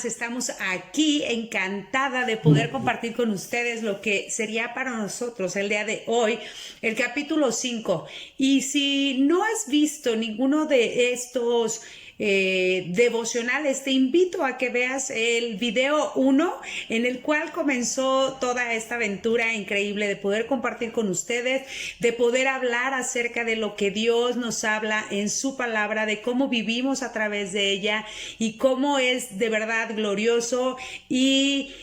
más estamos aquí, encantada de poder compartir con ustedes lo que sería para nosotros el día de hoy, el capítulo 5. Y si no has visto ninguno de estos devocionales, te invito a que veas el video 1 en el cual comenzó toda esta aventura increíble de poder compartir con ustedes, de poder hablar acerca de lo que Dios nos habla en su palabra, de cómo vivimos a través de ella y cómo es de verdad glorioso y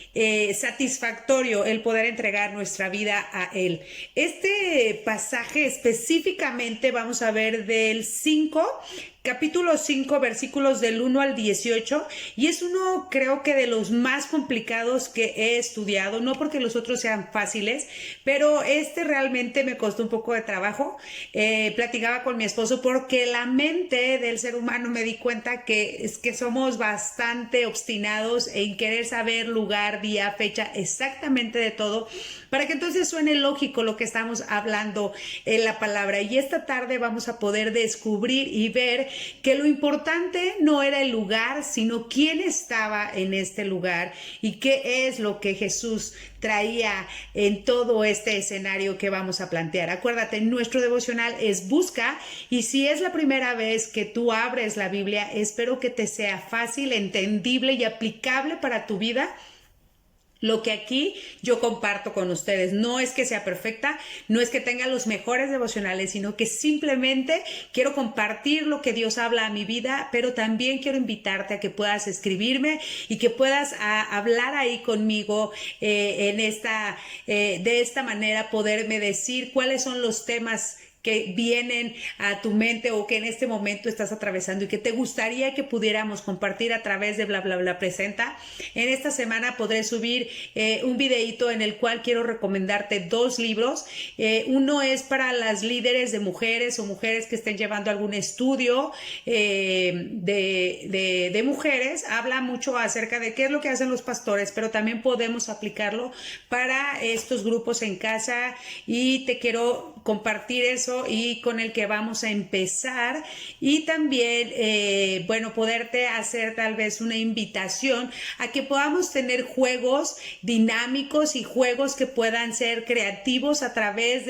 satisfactorio el poder entregar nuestra vida a Él. Este pasaje específicamente vamos a ver del 5, capítulo 5, versículos del 1 al 18, y es uno, creo que de los más complicados que he estudiado, no porque los otros sean fáciles, pero este realmente me costó un poco de trabajo. Platicaba con mi esposo porque la mente del ser humano, me di cuenta que es que somos bastante obstinados en querer saber lugar, día, fecha, exactamente de todo, para que entonces suene lógico lo que estamos hablando en la palabra. Y esta tarde vamos a poder descubrir y ver que lo importante no era el lugar, sino quién estaba en este lugar y qué es lo que Jesús traía en todo este escenario que vamos a plantear. Acuérdate, nuestro devocional es Busca, y si es la primera vez que tú abres la Biblia, espero que te sea fácil, entendible y aplicable para tu vida lo que aquí yo comparto con ustedes. No es que sea perfecta, no es que tenga los mejores devocionales, sino que simplemente quiero compartir lo que Dios habla a mi vida, pero también quiero invitarte a que puedas escribirme y que puedas hablar ahí conmigo de esta manera, poderme decir cuáles son los temas que vienen a tu mente o que en este momento estás atravesando y que te gustaría que pudiéramos compartir a través de Bla Bla Bla Presenta. En esta semana podré subir un videíto en el cual quiero recomendarte 2 libros. Uno es para las líderes de mujeres o mujeres que estén llevando algún estudio de mujeres. Habla mucho acerca de qué es lo que hacen los pastores, pero también podemos aplicarlo para estos grupos en casa, y te quiero compartir eso y con el que vamos a empezar, y también poderte hacer tal vez una invitación a que podamos tener juegos dinámicos y juegos que puedan ser creativos a través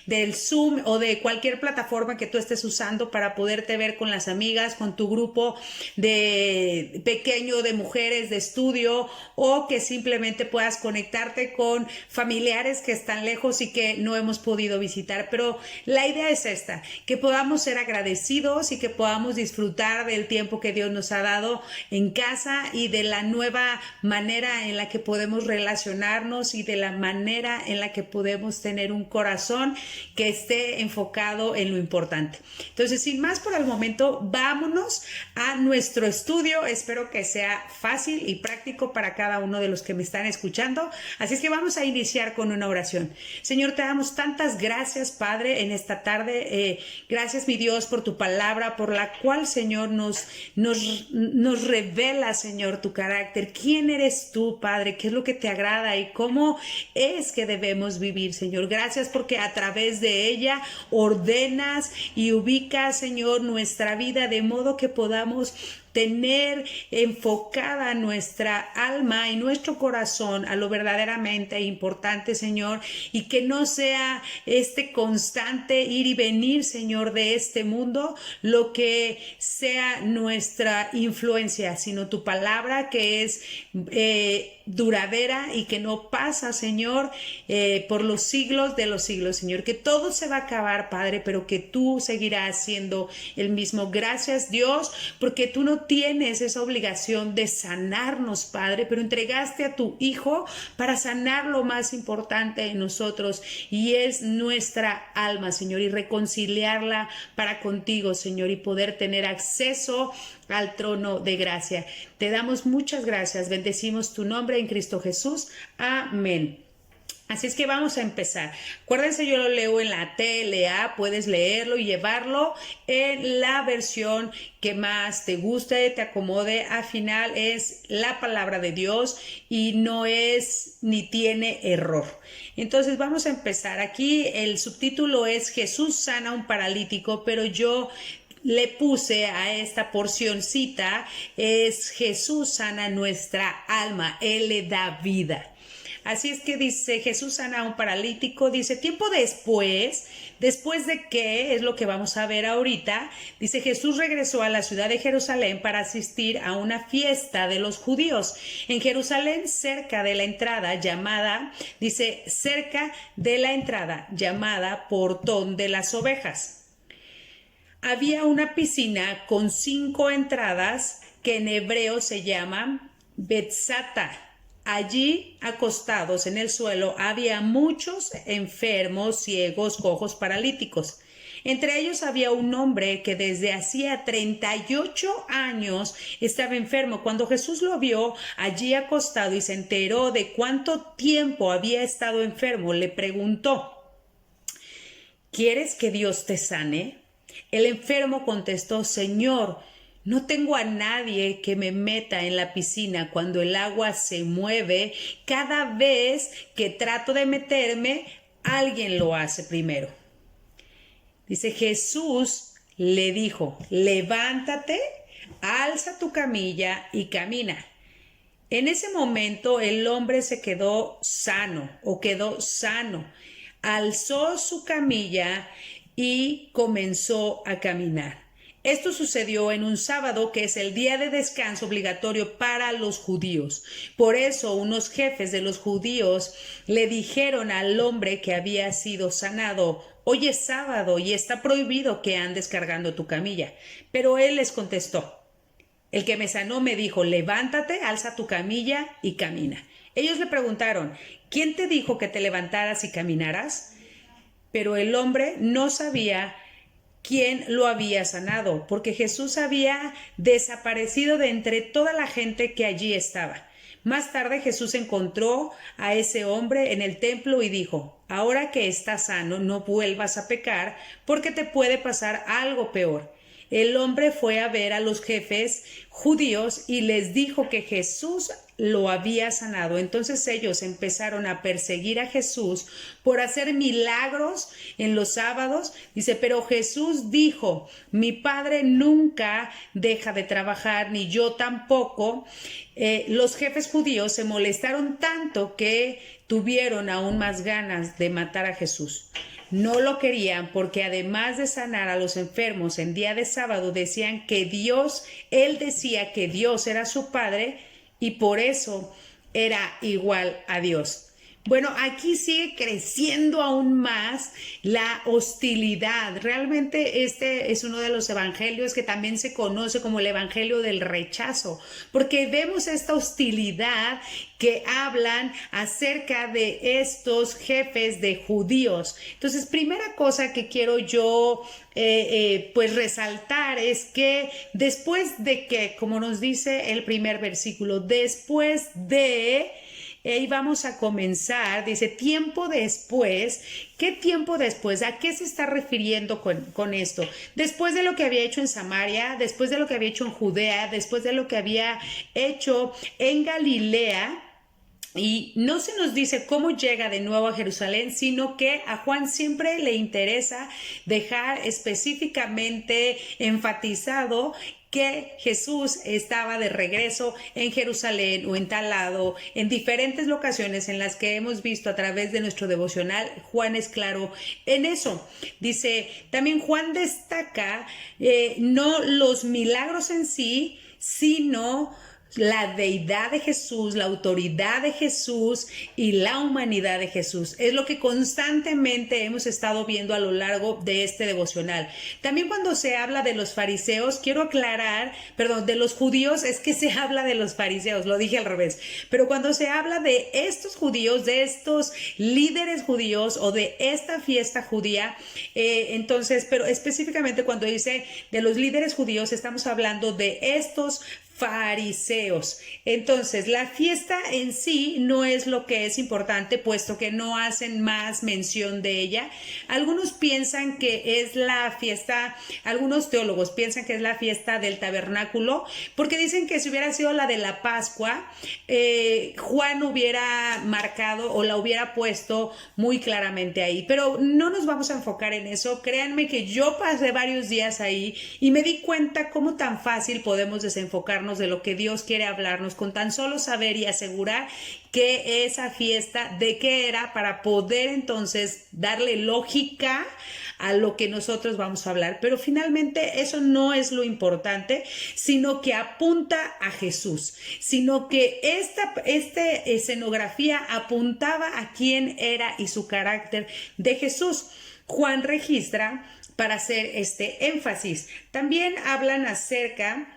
del Zoom o de cualquier plataforma que tú estés usando para poderte ver con las amigas, con tu grupo de pequeño de mujeres de estudio, o que simplemente puedas conectarte con familiares que están lejos y que no hemos podido visitar. Pero la idea es esta, que podamos ser agradecidos y que podamos disfrutar del tiempo que Dios nos ha dado en casa y de la nueva manera en la que podemos relacionarnos y de la manera en la que podemos tener un corazón que esté enfocado en lo importante. Entonces, sin más por el momento, vámonos a nuestro estudio. Espero que sea fácil y práctico para cada uno de los que me están escuchando. Así es que vamos a iniciar con una oración. Señor, te damos tantas gracias, Padre, en esta tarde. Gracias, mi Dios, por tu palabra, por la cual, Señor, nos revela, Señor, tu carácter. ¿Quién eres tú, Padre? ¿Qué es lo que te agrada y cómo es que debemos vivir, Señor? Gracias porque a través de ella ordenas y ubicas, Señor, nuestra vida de modo que podamos tener enfocada nuestra alma y nuestro corazón a lo verdaderamente importante, Señor, y que no sea este constante ir y venir, Señor, de este mundo lo que sea nuestra influencia, sino tu palabra, que es duradera y que no pasa, Señor, por los siglos de los siglos, Señor, que todo se va a acabar, Padre, pero que tú seguirás siendo el mismo. Gracias, Dios, porque tú no tienes esa obligación de sanarnos, Padre, pero entregaste a tu Hijo para sanar lo más importante en nosotros, y es nuestra alma, Señor, y reconciliarla para contigo, Señor, y poder tener acceso al trono de gracia. Te damos muchas gracias, bendecimos tu nombre en Cristo Jesús. Amén. Así es que vamos a empezar. Acuérdense, yo lo leo en la TLA, puedes leerlo y llevarlo en la versión que más te guste, te acomode. Al final es la palabra de Dios y no es ni tiene error. Entonces vamos a empezar. Aquí el subtítulo es Jesús sana a un paralítico, pero yo le puse a esta porcioncita es Jesús sana nuestra alma, Él le da vida. Así es que dice, Jesús sana a un paralítico, dice, tiempo después de que, es lo que vamos a ver ahorita, dice, Jesús regresó a la ciudad de Jerusalén para asistir a una fiesta de los judíos. En Jerusalén, cerca de la entrada llamada Portón de las Ovejas. Había una piscina con 5 entradas que en hebreo se llaman Betzata. Allí, acostados en el suelo, había muchos enfermos, ciegos, cojos, paralíticos. Entre ellos había un hombre que desde hacía 38 años estaba enfermo. Cuando Jesús lo vio allí acostado y se enteró de cuánto tiempo había estado enfermo, le preguntó, ¿quieres que Dios te sane? El enfermo contestó, Señor, no tengo a nadie que me meta en la piscina cuando el agua se mueve. Cada vez que trato de meterme, alguien lo hace primero. Dice, Jesús le dijo, levántate, alza tu camilla y camina. En ese momento el hombre se quedó sano. Alzó su camilla y comenzó a caminar. Esto sucedió en un sábado, que es el día de descanso obligatorio para los judíos. Por eso unos jefes de los judíos le dijeron al hombre que había sido sanado, hoy es sábado y está prohibido que andes cargando tu camilla. Pero él les contestó, el que me sanó me dijo, levántate, alza tu camilla y camina. Ellos le preguntaron, ¿quién te dijo que te levantaras y caminaras? Pero el hombre no sabía quién lo había sanado, porque Jesús había desaparecido de entre toda la gente que allí estaba. Más tarde Jesús encontró a ese hombre en el templo y dijo, ahora que estás sano, no vuelvas a pecar, porque te puede pasar algo peor. El hombre fue a ver a los jefes judíos y les dijo que Jesús lo había sanado. Entonces ellos empezaron a perseguir a Jesús por hacer milagros en los sábados. Dice, pero Jesús dijo, mi Padre nunca deja de trabajar, ni yo tampoco. Los jefes judíos se molestaron tanto que tuvieron aún más ganas de matar a Jesús. No lo querían porque además de sanar a los enfermos en día de sábado, decían que él decía que Dios era su Padre y por eso era igual a Dios. Bueno, aquí sigue creciendo aún más la hostilidad. Realmente este es uno de los evangelios que también se conoce como el evangelio del rechazo, porque vemos esta hostilidad que hablan acerca de estos jefes de judíos. Entonces, primera cosa que quiero yo pues resaltar es que después de que, como nos dice el primer versículo, después de... Y vamos a comenzar, dice, tiempo después. ¿Qué tiempo después? ¿A qué se está refiriendo con esto? Después de lo que había hecho en Samaria, después de lo que había hecho en Judea, después de lo que había hecho en Galilea. Y no se nos dice cómo llega de nuevo a Jerusalén, sino que a Juan siempre le interesa dejar específicamente enfatizado que Jesús estaba de regreso en Jerusalén o en tal lado. En diferentes locaciones en las que hemos visto a través de nuestro devocional, Juan es claro en eso. Dice, también Juan destaca no los milagros en sí, sino la deidad de Jesús, la autoridad de Jesús y la humanidad de Jesús. Es lo que constantemente hemos estado viendo a lo largo de este devocional. También cuando se habla de los fariseos, quiero aclarar, de los judíos, es que se habla de los fariseos, lo dije al revés. Pero cuando se habla de estos judíos, de estos líderes judíos o de esta fiesta judía, entonces, pero específicamente cuando dice de los líderes judíos, estamos hablando de estos fariseos. Entonces, la fiesta en sí no es lo que es importante, puesto que no hacen más mención de ella. Algunos piensan que es la fiesta, algunos teólogos piensan que es la fiesta del tabernáculo, porque dicen que si hubiera sido la de la Pascua, Juan hubiera marcado o la hubiera puesto muy claramente ahí. Pero no nos vamos a enfocar en eso. Créanme que yo pasé varios días ahí y me di cuenta cómo tan fácil podemos desenfocarnos de lo que Dios quiere hablarnos con tan solo saber y asegurar que esa fiesta de qué era, para poder entonces darle lógica a lo que nosotros vamos a hablar. Pero finalmente eso no es lo importante, sino que apunta a Jesús, sino que esta escenografía apuntaba a quién era y su carácter de Jesús. Juan registra para hacer este énfasis. También hablan acerca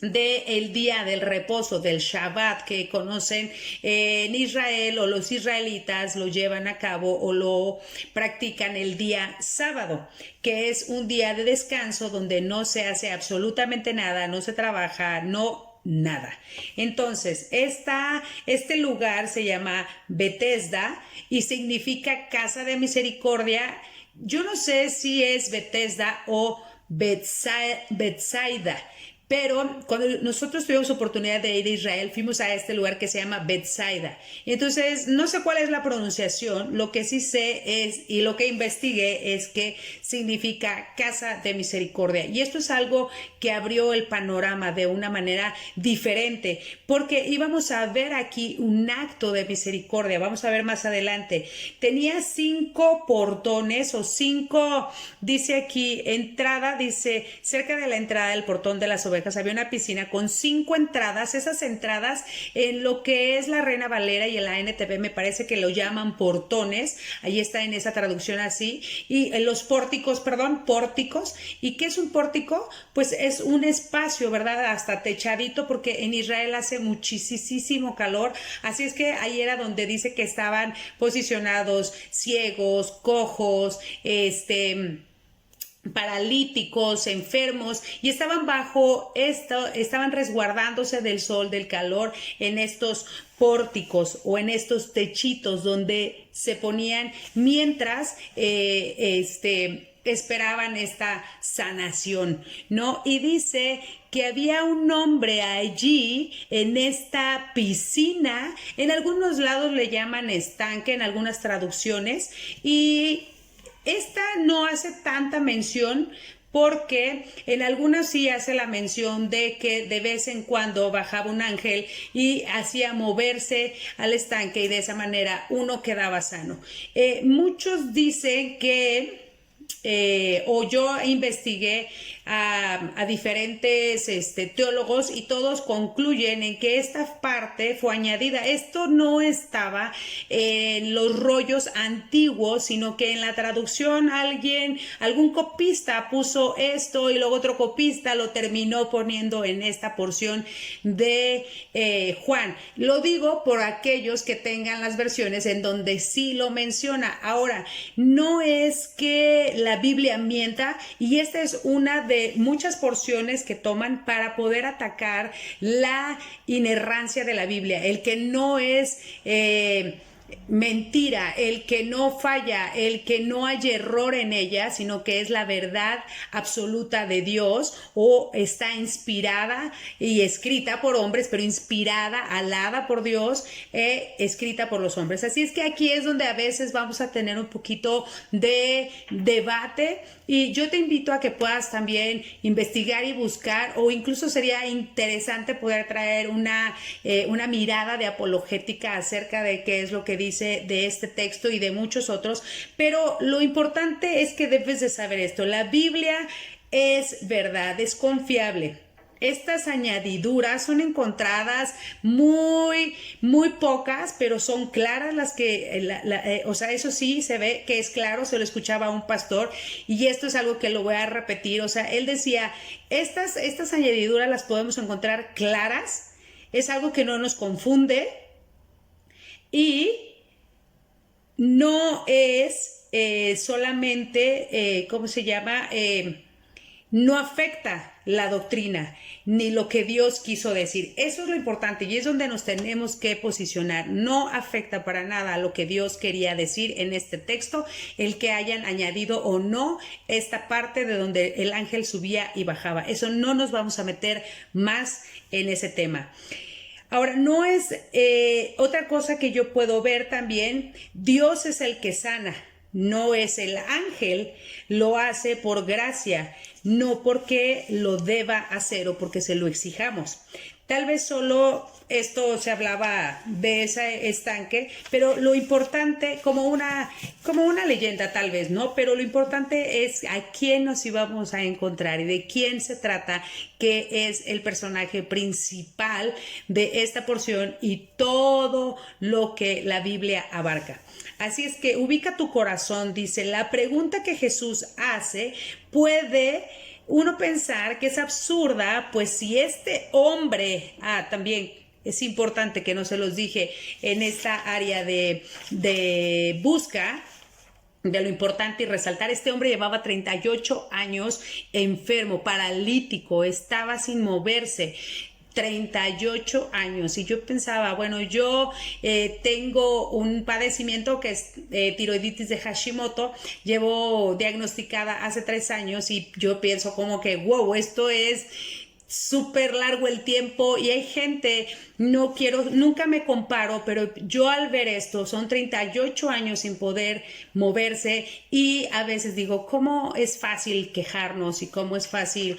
del día del reposo, del Shabbat, que conocen en Israel, o los israelitas lo llevan a cabo o lo practican el día sábado, que es un día de descanso donde no se hace absolutamente nada, no se trabaja, no nada. Entonces, este lugar se llama Betesda y significa casa de misericordia. Yo no sé si es Betesda o Betsaida, pero cuando nosotros tuvimos oportunidad de ir a Israel, fuimos a este lugar que se llama Betsaida. Entonces, no sé cuál es la pronunciación, lo que sí sé es, y lo que investigué, es que significa casa de misericordia. Y esto es algo que abrió el panorama de una manera diferente, porque íbamos a ver aquí un acto de misericordia. Vamos a ver más adelante. Tenía 5 portones o 5, dice aquí, entrada, dice, cerca de la entrada del portón de las ovejas había una piscina con 5 entradas. Esas entradas, en lo que es la Reina Valera y en la NTV me parece que lo llaman portones, ahí está en esa traducción así, y en los pórticos. ¿Y qué es un pórtico? Pues es un espacio, ¿verdad? Hasta techadito, porque en Israel hace muchísimo calor, así es que ahí era donde dice que estaban posicionados ciegos, cojos, paralíticos, enfermos, y estaban bajo esto, estaban resguardándose del sol, del calor, en estos pórticos o en estos techitos donde se ponían mientras esperaban esta sanación, ¿no? Y dice que había un hombre allí en esta piscina, en algunos lados le llaman estanque, en algunas traducciones, y esta no hace tanta mención, porque en algunas sí hace la mención de que de vez en cuando bajaba un ángel y hacía moverse al estanque y de esa manera uno quedaba sano. Muchos dicen que o yo investigué a diferentes teólogos, y todos concluyen en que esta parte fue añadida. Esto no estaba en los rollos antiguos, sino que en la traducción algún copista puso esto y luego otro copista lo terminó poniendo en esta porción de Juan. Lo digo por aquellos que tengan las versiones en donde sí lo menciona. Ahora, no es que la Biblia mienta, y esta es una de muchas porciones que toman para poder atacar la inerrancia de la Biblia, el que no es mentira, el que no falla, el que no hay error en ella, sino que es la verdad absoluta de Dios, o está inspirada y escrita por hombres, pero inspirada, alada por Dios, escrita por los hombres. Así es que aquí es donde a veces vamos a tener un poquito de debate, y yo te invito a que puedas también investigar y buscar, o incluso sería interesante poder traer una mirada de apologética acerca de qué es lo que dice de este texto y de muchos otros. Pero lo importante es que debes de saber esto: la Biblia es verdad, es confiable. Estas añadiduras son encontradas muy pocas, pero son claras las que, o sea, eso sí se ve que es claro. Se lo escuchaba a un pastor, y esto es algo que lo voy a repetir. O sea, él decía, estas añadiduras las podemos encontrar claras, es algo que no nos confunde, y no es solamente, ¿cómo se llama? no afecta la doctrina ni lo que Dios quiso decir. Eso es lo importante y es donde nos tenemos que posicionar. No afecta para nada a lo que Dios quería decir en este texto, el que hayan añadido o no esta parte de donde el ángel subía y bajaba. Eso no nos vamos a meter más en ese tema. Ahora, no es otra cosa que yo puedo ver también. Dios es el que sana, no es el ángel, lo hace por gracia, no porque lo deba hacer o porque se lo exijamos. Tal vez solo esto se hablaba de ese estanque, pero lo importante, como una leyenda tal vez, ¿no? Pero lo importante es a quién nos íbamos a encontrar y de quién se trata, que es el personaje principal de esta porción y todo lo que la Biblia abarca. Así es que ubica tu corazón, dice, la pregunta que Jesús hace puede uno pensar que es absurda, pues si este hombre, también es importante que no se los dije en esta área de busca, de lo importante y resaltar, este hombre llevaba 38 años enfermo, paralítico, estaba sin moverse. 38 años y yo pensaba, bueno, yo tengo un padecimiento que es tiroiditis de Hashimoto, llevo diagnosticada hace 3 años y yo pienso como que, wow, esto es súper largo el tiempo y hay gente, nunca me comparo, pero yo al ver esto, son 38 años sin poder moverse y a veces digo, ¿cómo es fácil quejarnos y cómo es fácil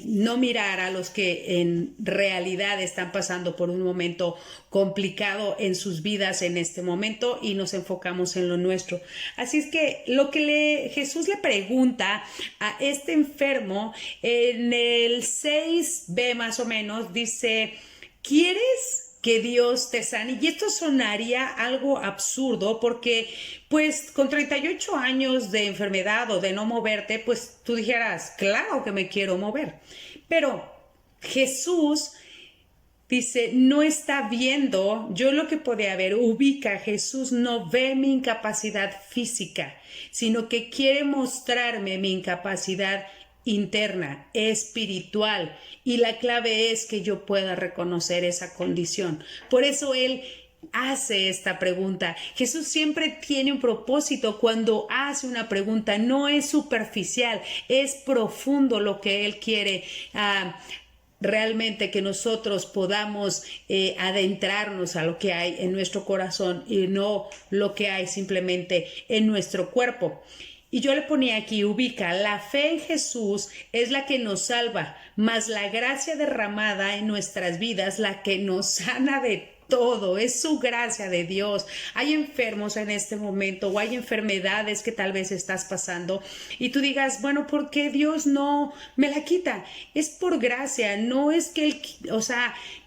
no mirar a los que en realidad están pasando por un momento complicado en sus vidas en este momento y nos enfocamos en lo nuestro? Así es que lo que Jesús le pregunta a este enfermo en el 6b más o menos dice, ¿quieres que Dios te sane? Y esto sonaría algo absurdo porque pues con 38 años de enfermedad o de no moverte, pues tú dijeras, claro que me quiero mover. Pero Jesús dice, no está viendo, yo lo que podía ver, ubica, Jesús no ve mi incapacidad física, sino que quiere mostrarme mi incapacidad interna, espiritual, y la clave es que yo pueda reconocer esa condición. Por eso Él hace esta pregunta. Jesús siempre tiene un propósito cuando hace una pregunta, no es superficial, es profundo lo que Él quiere realmente que nosotros podamos adentrarnos a lo que hay en nuestro corazón y no lo que hay simplemente en nuestro cuerpo. Y yo le ponía aquí, ubica, la fe en Jesús es la que nos salva, más la gracia derramada en nuestras vidas, la que nos sana de todo, es su gracia de Dios. Hay enfermos en este momento o hay enfermedades que tal vez estás pasando y tú digas, bueno, ¿por qué Dios no me la quita? Es por gracia, no es que Él,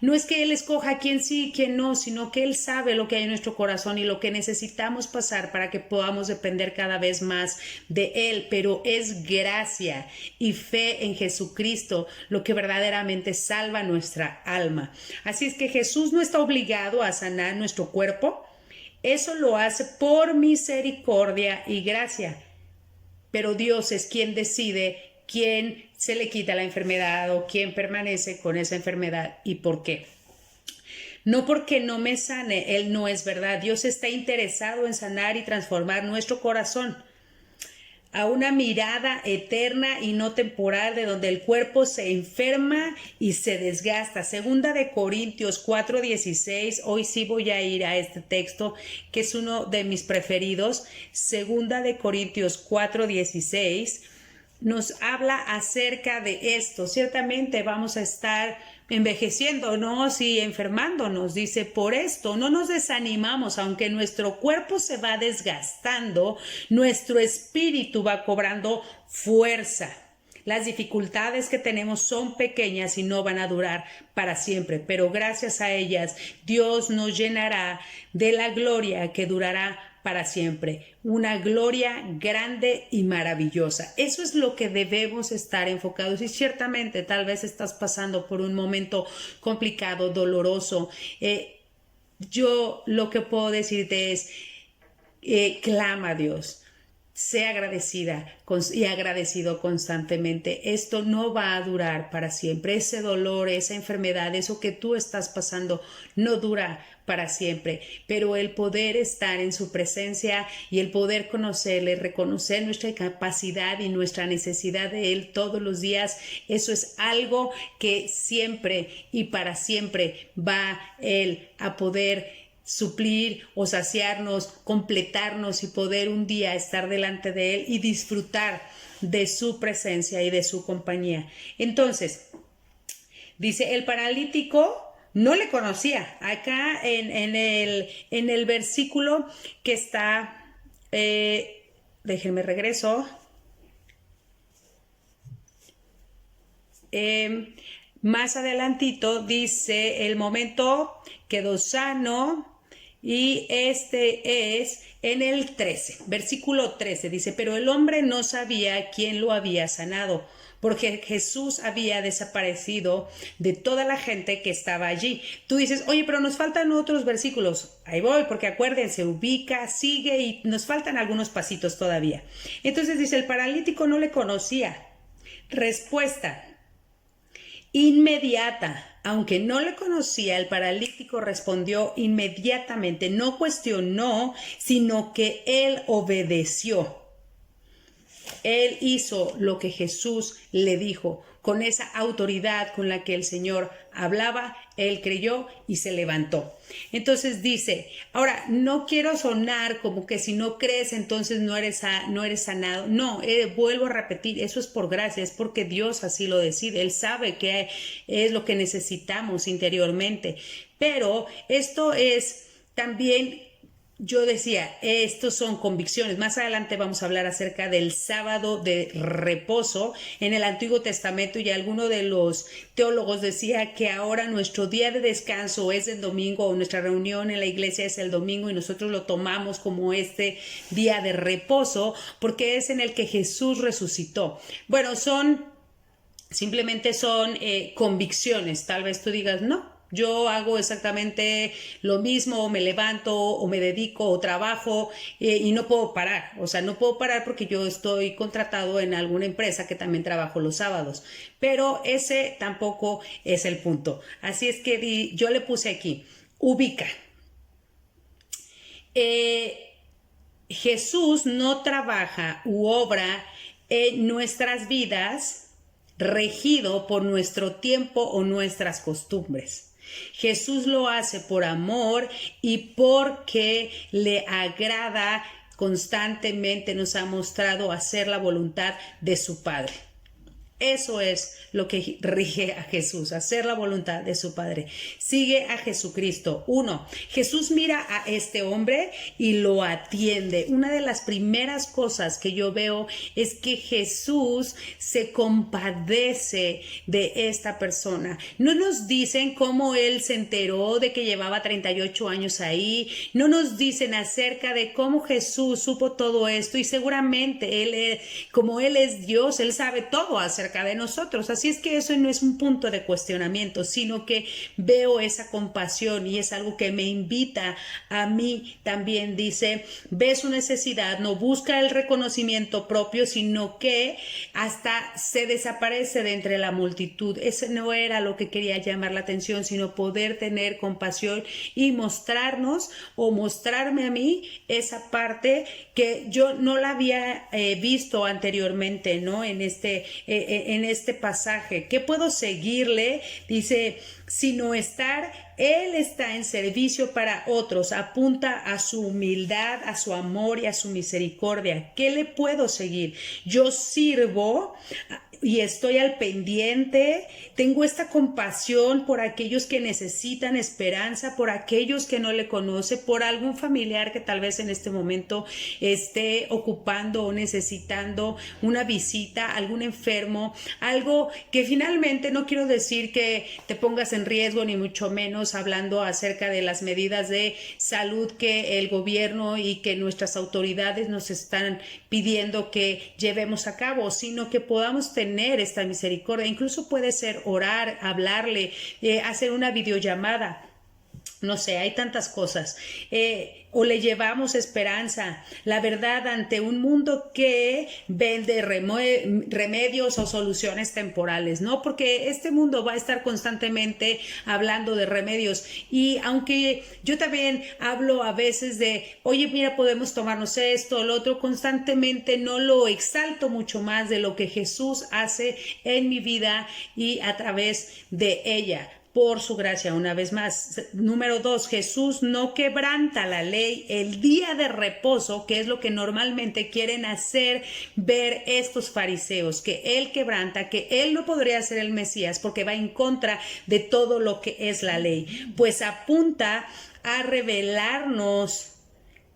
no es que Él escoja a quién sí y quién no, sino que Él sabe lo que hay en nuestro corazón y lo que necesitamos pasar para que podamos depender cada vez más de Él, pero es gracia y fe en Jesucristo lo que verdaderamente salva nuestra alma. Así es que Jesús no está obligado a sanar nuestro cuerpo, eso lo hace por misericordia y gracia, pero Dios es quien decide quién se le quita la enfermedad o quién permanece con esa enfermedad y por qué. No porque no me sane, Él no es verdad. Dios está interesado en sanar y transformar nuestro corazón a una mirada eterna y no temporal de donde el cuerpo se enferma y se desgasta. Segunda de Corintios 4:16, hoy sí voy a ir a este texto que es uno de mis preferidos. Segunda de Corintios 4:16 nos habla acerca de esto. Ciertamente vamos a estar envejeciéndonos y enfermándonos, dice, por esto no nos desanimamos, aunque nuestro cuerpo se va desgastando, nuestro espíritu va cobrando fuerza. Las dificultades que tenemos son pequeñas y no van a durar para siempre, pero gracias a ellas Dios nos llenará de la gloria que durará para siempre, una gloria grande y maravillosa. Eso es lo que debemos estar enfocados y ciertamente tal vez estás pasando por un momento complicado, doloroso. Yo lo que puedo decirte es, clama a Dios. Sea agradecida y agradecido constantemente. Esto no va a durar para siempre. Ese dolor, esa enfermedad, eso que tú estás pasando, no dura para siempre. Pero el poder estar en su presencia y el poder conocerle, reconocer nuestra capacidad y nuestra necesidad de Él todos los días, eso es algo que siempre y para siempre va Él a poder suplir o saciarnos, completarnos y poder un día estar delante de Él y disfrutar de su presencia y de su compañía. Entonces, dice, el paralítico no le conocía. Acá en el versículo que está, déjenme regreso. Más adelantito dice, el momento quedó sano. Y este es en el 13, versículo 13, dice, pero el hombre no sabía quién lo había sanado, porque Jesús había desaparecido de toda la gente que estaba allí. Tú dices, oye, pero nos faltan otros versículos. Ahí voy, porque acuérdense, ubica, sigue y nos faltan algunos pasitos todavía. Entonces dice, el paralítico no le conocía. Respuesta inmediata. Aunque no le conocía, el paralítico respondió inmediatamente, no cuestionó, sino que él obedeció. Él hizo lo que Jesús le dijo. Con esa autoridad con la que el Señor hablaba, él creyó y se levantó. Entonces dice, ahora no quiero sonar como que si no crees entonces no eres sanado. No, vuelvo a repetir, eso es por gracia, es porque Dios así lo decide. Él sabe qué es lo que necesitamos interiormente. Pero esto es también... Yo decía, estos son convicciones. Más adelante vamos a hablar acerca del sábado de reposo en el Antiguo Testamento, y alguno de los teólogos decía que ahora nuestro día de descanso es el domingo, o nuestra reunión en la iglesia es el domingo, y nosotros lo tomamos como este día de reposo porque es en el que Jesús resucitó. Bueno, simplemente son convicciones. Tal vez tú digas, no. Yo hago exactamente lo mismo, o me levanto, o me dedico, o trabajo, y no puedo parar. O sea, no puedo parar porque yo estoy contratado en alguna empresa que también trabajo los sábados. Pero ese tampoco es el punto. Así es que yo le puse aquí, ubica. Jesús no trabaja u obra en nuestras vidas regido por nuestro tiempo o nuestras costumbres. Jesús lo hace por amor y porque le agrada constantemente, nos ha mostrado hacer la voluntad de su Padre. Eso es lo que rige a Jesús, hacer la voluntad de su Padre. Sigue a Jesucristo. 1. Jesús mira a este hombre y lo atiende. Una de las primeras cosas que yo veo es que Jesús se compadece de esta persona. No nos dicen cómo él se enteró de que llevaba 38 años ahí. No nos dicen acerca de cómo Jesús supo todo esto, y seguramente él, como él es Dios, él sabe todo acerca de nosotros. Así es que eso no es un punto de cuestionamiento, sino que veo esa compasión, y es algo que me invita a mí también. Dice, ve su necesidad, no busca el reconocimiento propio, sino que hasta se desaparece de entre la multitud. Ese no era lo que quería llamar la atención, sino poder tener compasión y mostrarnos, o mostrarme a mí esa parte que yo no la había visto anteriormente, ¿no? En este pasaje. ¿Qué puedo seguirle? Dice, sino Él está en servicio para otros, apunta a su humildad, a su amor y a su misericordia. ¿Qué le puedo seguir? Yo sirvo y estoy al pendiente, tengo esta compasión por aquellos que necesitan esperanza, por aquellos que no le conocen, por algún familiar que tal vez en este momento esté ocupando o necesitando una visita, algún enfermo, algo que finalmente, no quiero decir que te pongas en riesgo, ni mucho menos hablando acerca de las medidas de salud que el gobierno y que nuestras autoridades nos están pidiendo que llevemos a cabo, sino que podamos tener esta misericordia. Incluso puede ser orar, hablarle, hacer una videollamada. no sé, hay tantas cosas. O le llevamos esperanza, la verdad, ante un mundo que vende remedios o soluciones temporales, ¿no? Porque este mundo va a estar constantemente hablando de remedios. Y aunque yo también hablo a veces de, oye, mira, podemos tomarnos esto, lo otro, constantemente no lo exalto mucho más de lo que Jesús hace en mi vida y a través de ella. Por su gracia, una vez más. Número 2, Jesús no quebranta la ley el día de reposo, que es lo que normalmente quieren hacer ver estos fariseos, que él quebranta, que él no podría ser el Mesías porque va en contra de todo lo que es la ley. Pues apunta a revelarnos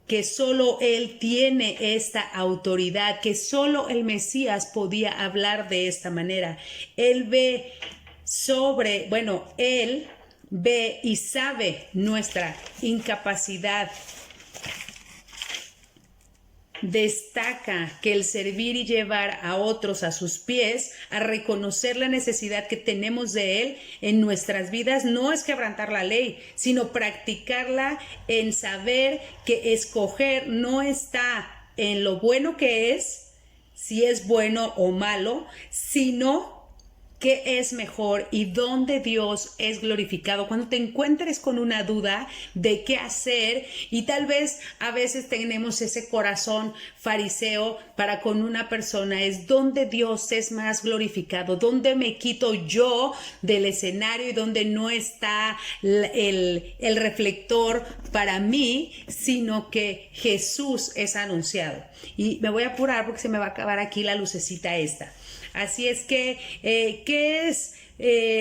que solo él tiene esta autoridad, que solo el Mesías podía hablar de esta manera. Él ve él ve y sabe nuestra incapacidad. Destaca que el servir y llevar a otros a sus pies, a reconocer la necesidad que tenemos de él en nuestras vidas, no es quebrantar la ley, sino practicarla en saber que escoger no está en lo bueno que es, si es bueno o malo, sino qué es mejor y dónde Dios es glorificado. Cuando te encuentres con una duda de qué hacer, y tal vez a veces tenemos ese corazón fariseo para con una persona, es dónde Dios es más glorificado, dónde me quito yo del escenario y donde no está el reflector para mí, sino que Jesús es anunciado. Y me voy a apurar porque se me va a acabar aquí la lucecita esta. Así es que, ¿qué es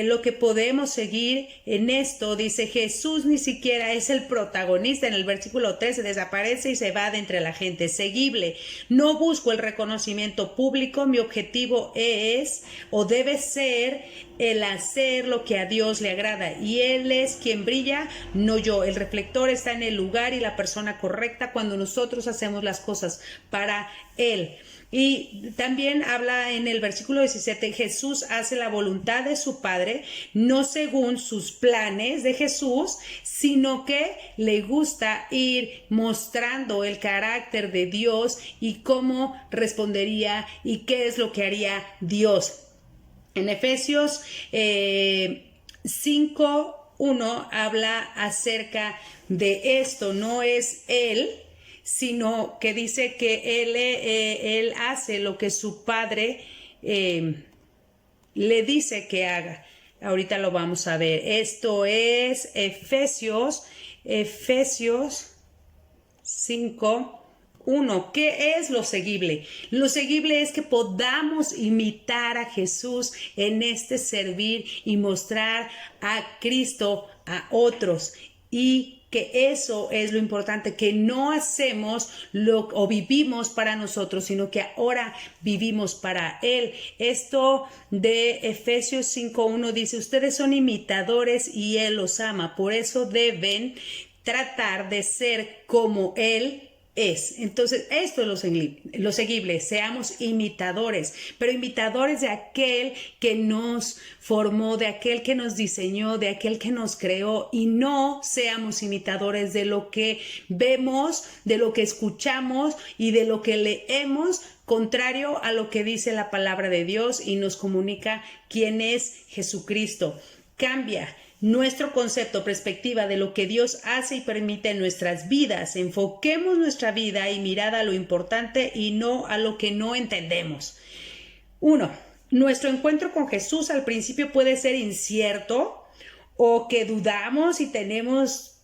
lo que podemos seguir en esto? Dice, Jesús ni siquiera es el protagonista. En el versículo 13 desaparece y se va de entre la gente. Seguible, no busco el reconocimiento público, mi objetivo es o debe ser el hacer lo que a Dios le agrada, y Él es quien brilla, no yo. El reflector está en el lugar y la persona correcta cuando nosotros hacemos las cosas para Él. Y también habla en el versículo 17, Jesús hace la voluntad de su Padre, no según sus planes de Jesús, sino que le gusta ir mostrando el carácter de Dios y cómo respondería y qué es lo que haría Dios. En Efesios 5:1 habla acerca de esto, no es Él, sino que dice que él hace lo que su Padre le dice que haga. Ahorita lo vamos a ver. Esto es Efesios 5:1. ¿Qué es lo seguible? Lo seguible es que podamos imitar a Jesús en este servir y mostrar a Cristo a otros, y que eso es lo importante, que no hacemos o vivimos para nosotros, sino que ahora vivimos para Él. Esto de Efesios 5:1 dice, ustedes son imitadores y Él los ama, por eso deben tratar de ser como Él es. Entonces, esto es lo seguible, seamos imitadores, pero imitadores de aquel que nos formó, de aquel que nos diseñó, de aquel que nos creó, y no seamos imitadores de lo que vemos, de lo que escuchamos y de lo que leemos, contrario a lo que dice la palabra de Dios y nos comunica quién es Jesucristo. Cambia nuestro concepto, perspectiva de lo que Dios hace y permite en nuestras vidas. Enfoquemos nuestra vida y mirada a lo importante y no a lo que no entendemos. 1. Nuestro encuentro con Jesús al principio puede ser incierto, o que dudamos y tenemos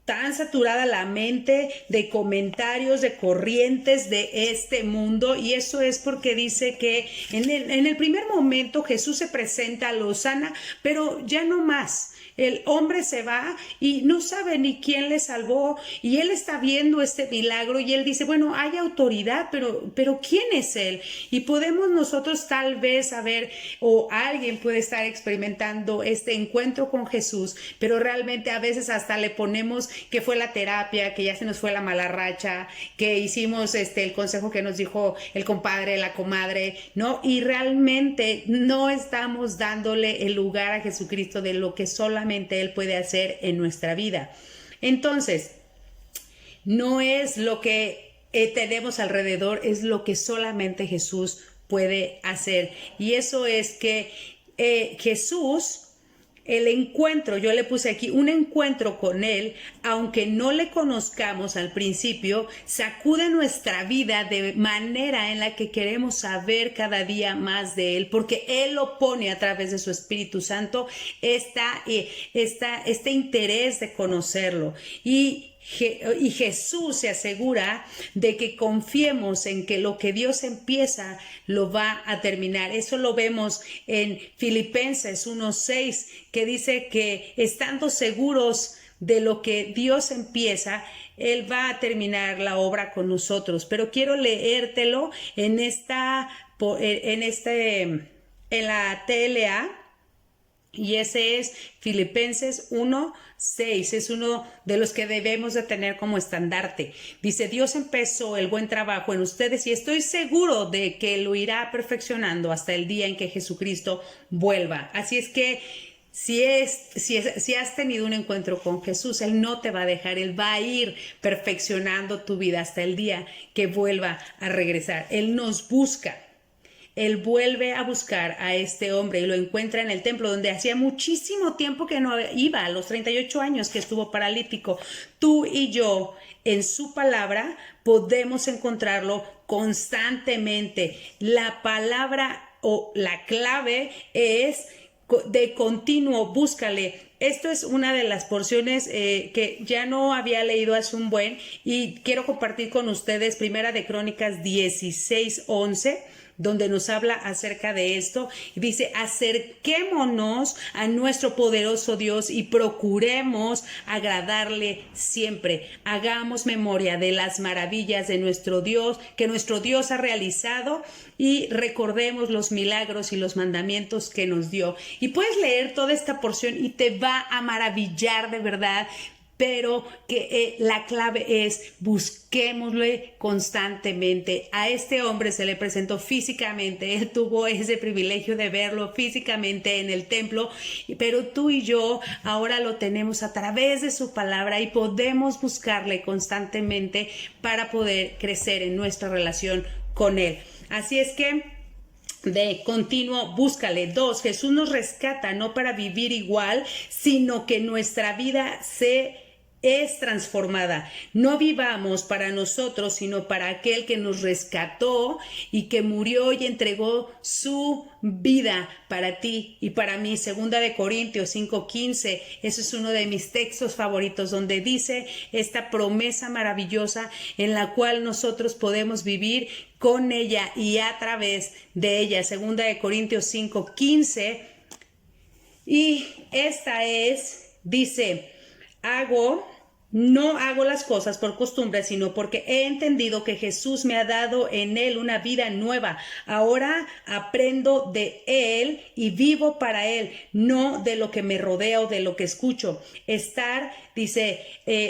tan saturada la mente de comentarios, de corrientes de este mundo, y eso es porque dice que en el primer momento Jesús se presenta, lo sana, pero ya no más. El hombre se va y no sabe ni quién le salvó, y él está viendo este milagro y él dice, bueno, hay autoridad, pero ¿quién es él? Y podemos nosotros tal vez saber, o alguien puede estar experimentando este encuentro con Jesús, pero realmente a veces hasta le ponemos que fue la terapia, que ya se nos fue la mala racha, que hicimos el consejo que nos dijo el compadre, la comadre, ¿no? Y realmente no estamos dándole el lugar a Jesucristo de lo que solamente solamente Él puede hacer en nuestra vida. Entonces, no es lo que tenemos alrededor, es lo que solamente Jesús puede hacer. Y eso es que Jesús, el encuentro, yo le puse aquí un encuentro con Él, aunque no le conozcamos al principio, sacude nuestra vida de manera en la que queremos saber cada día más de Él, porque Él lo pone a través de su Espíritu Santo, este interés de conocerlo. Y Jesús se asegura de que confiemos en que lo que Dios empieza lo va a terminar. Eso lo vemos en Filipenses 1:6, que dice que estando seguros de lo que Dios empieza, Él va a terminar la obra con nosotros. Pero quiero leértelo en la TLA. Y ese es Filipenses 1:6, es uno de los que debemos de tener como estandarte. Dice, Dios empezó el buen trabajo en ustedes y estoy seguro de que lo irá perfeccionando hasta el día en que Jesucristo vuelva. Así es que si has tenido un encuentro con Jesús, Él no te va a dejar, Él va a ir perfeccionando tu vida hasta el día que vuelva a regresar. Él nos busca. Él vuelve a buscar a este hombre y lo encuentra en el templo donde hacía muchísimo tiempo que no iba, a los 38 años que estuvo paralítico. Tú y yo, en su palabra, podemos encontrarlo constantemente. La palabra o la clave es de continuo, búscale. Esto es una de las porciones que ya no había leído hace un buen y quiero compartir con ustedes Primera de Crónicas 16:11, donde nos habla acerca de esto. Dice, acerquémonos a nuestro poderoso Dios y procuremos agradarle siempre. Hagamos memoria de las maravillas de nuestro Dios, que nuestro Dios ha realizado, y recordemos los milagros y los mandamientos que nos dio. Y puedes leer toda esta porción y te va a maravillar de verdad. Pero que la clave es busquémosle constantemente. A este hombre se le presentó físicamente, él tuvo ese privilegio de verlo físicamente en el templo, pero tú y yo ahora lo tenemos a través de su palabra y podemos buscarle constantemente para poder crecer en nuestra relación con Él. Así es que de continuo, búscale. 2, Jesús nos rescata no para vivir igual, sino que nuestra vida es transformada. No vivamos para nosotros, sino para aquel que nos rescató y que murió y entregó su vida para ti y para mí. 2 de Corintios 5:15, eso es uno de mis textos favoritos, donde dice esta promesa maravillosa en la cual nosotros podemos vivir con ella y a través de ella. 2 de Corintios 5:15, y esta dice, no hago las cosas por costumbre, sino porque he entendido que Jesús me ha dado en Él una vida nueva. Ahora aprendo de Él y vivo para Él, no de lo que me rodea o de lo que escucho. Dice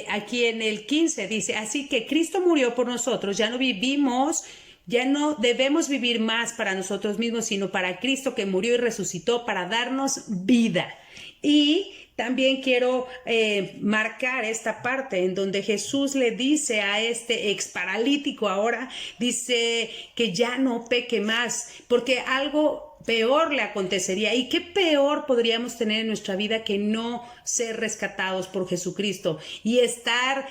aquí en el 15, dice, así que Cristo murió por nosotros, ya no debemos vivir más para nosotros mismos, sino para Cristo, que murió y resucitó para darnos vida. Y también quiero marcar esta parte en donde Jesús le dice a este ex paralítico, ahora dice que ya no peque más, porque algo peor le acontecería. ¿Y qué peor podríamos tener en nuestra vida que no ser rescatados por Jesucristo y estar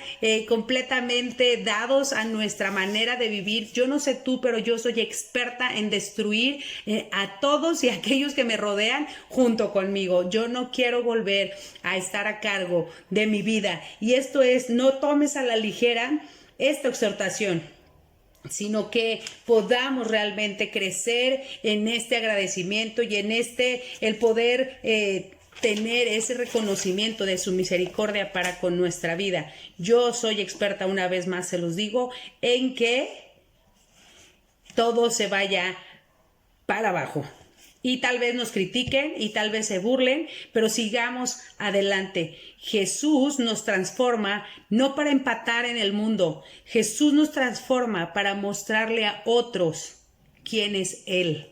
completamente dados a nuestra manera de vivir? Yo no sé tú, pero yo soy experta en destruir a todos y a aquellos que me rodean junto conmigo. Yo no quiero volver a estar a cargo de mi vida. Y esto es, no tomes a la ligera esta exhortación, sino que podamos realmente crecer en este agradecimiento y en el poder tener ese reconocimiento de su misericordia para con nuestra vida. Yo soy experta, una vez más se los digo, en que todo se vaya para abajo. Y tal vez nos critiquen y tal vez se burlen, pero sigamos adelante. Jesús nos transforma no para empatar en el mundo. Jesús nos transforma para mostrarle a otros quién es Él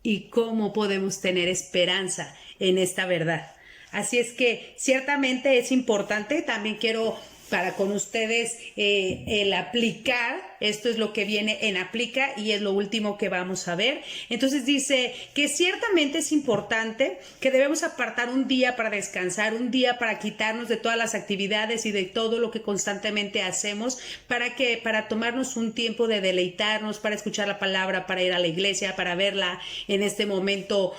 y cómo podemos tener esperanza en esta verdad. Así es que ciertamente es importante. También quiero para con ustedes el aplicar. Esto es lo que viene en aplica y es lo último que vamos a ver. Entonces dice que ciertamente es importante que debemos apartar un día para descansar, un día para quitarnos de todas las actividades y de todo lo que constantemente hacemos, para tomarnos un tiempo de deleitarnos, para escuchar la palabra, para ir a la iglesia, para verla en este momento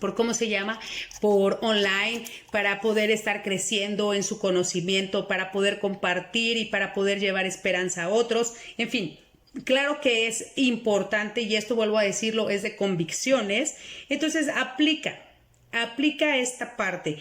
por cómo se llama, por online, para poder estar creciendo en su conocimiento, para poder compartir y para poder llevar esperanza a otros. En fin, claro que es importante, y esto vuelvo a decirlo, es de convicciones. Entonces aplica esta parte.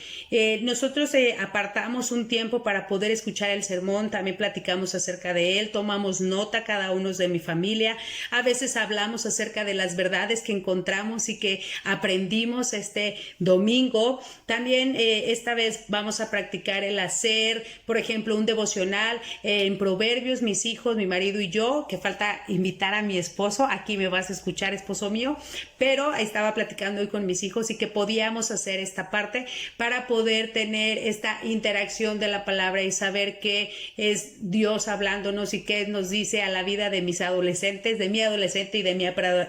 Nosotros apartamos un tiempo para poder escuchar el sermón, también platicamos acerca de él, tomamos nota cada uno de mi familia, a veces hablamos acerca de las verdades que encontramos y que aprendimos este domingo. También esta vez vamos a practicar el hacer, por ejemplo, un devocional en Proverbios, mis hijos, mi marido y yo, que falta invitar a mi esposo. Aquí me vas a escuchar, esposo mío, pero estaba platicando hoy con mis hijos y que podíamos hacer esta parte para poder tener esta interacción de la palabra y saber qué es Dios hablándonos y qué nos dice a la vida de mis adolescentes, de mi adolescente y de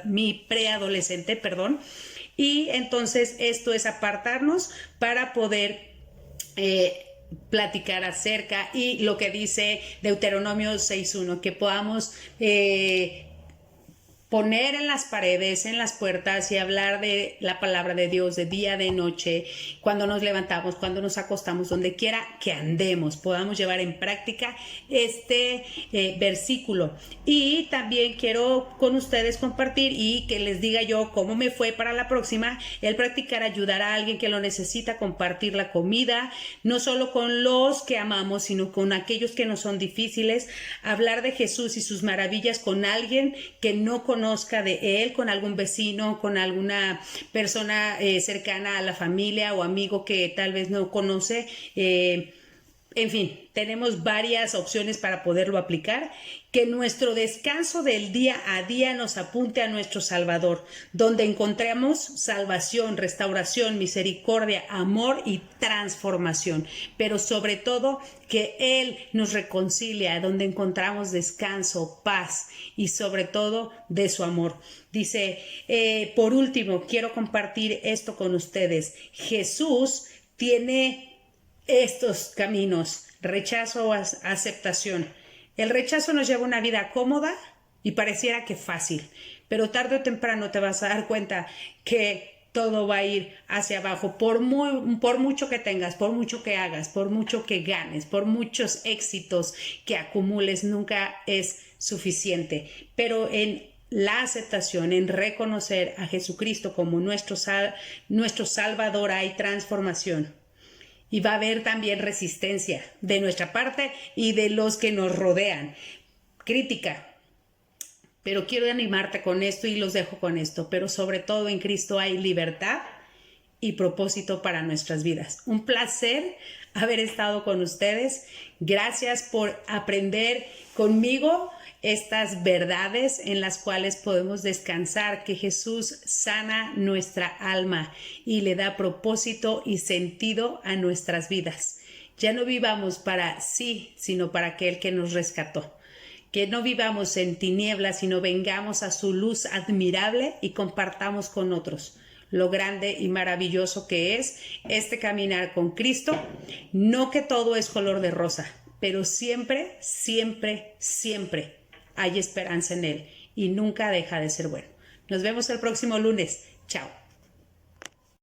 mi preadolescente, perdón. Y entonces esto es apartarnos para poder platicar acerca, y lo que dice Deuteronomio 6:1, que podamos poner en las paredes, en las puertas, y hablar de la palabra de Dios de día, de noche, cuando nos levantamos, cuando nos acostamos, donde quiera que andemos, podamos llevar en práctica este versículo. Y también quiero con ustedes compartir y que les diga yo cómo me fue para la próxima. El practicar ayudar a alguien que lo necesita, compartir la comida, no solo con los que amamos, sino con aquellos que nos son difíciles, hablar de Jesús y sus maravillas con alguien que no conozca de él, con algún vecino, con alguna persona cercana a la familia o amigo que tal vez no conoce. En fin, tenemos varias opciones para poderlo aplicar. Que nuestro descanso del día a día nos apunte a nuestro Salvador, donde encontremos salvación, restauración, misericordia, amor y transformación. Pero sobre todo, que Él nos reconcilia, donde encontramos descanso, paz y sobre todo de su amor. Dice, por último, quiero compartir esto con ustedes. Jesús tiene estos caminos: rechazo o aceptación. El rechazo nos lleva a una vida cómoda y pareciera que fácil, pero tarde o temprano te vas a dar cuenta que todo va a ir hacia abajo. Por mucho que tengas, por mucho que hagas, por mucho que ganes, por muchos éxitos que acumules, nunca es suficiente. Pero en la aceptación, en reconocer a Jesucristo como nuestro Salvador, hay transformación. Y va a haber también resistencia de nuestra parte y de los que nos rodean. Crítica. Pero quiero animarte con esto y los dejo con esto. Pero sobre todo en Cristo hay libertad y propósito para nuestras vidas. Un placer haber estado con ustedes. Gracias por aprender conmigo estas verdades en las cuales podemos descansar, que Jesús sana nuestra alma y le da propósito y sentido a nuestras vidas. Ya no vivamos para sí, sino para aquel que nos rescató. Que no vivamos en tinieblas, sino vengamos a su luz admirable y compartamos con otros lo grande y maravilloso que es este caminar con Cristo. No que todo es color de rosa, pero siempre, siempre, siempre hay esperanza en Él y nunca deja de ser bueno. Nos vemos el próximo lunes. Chao.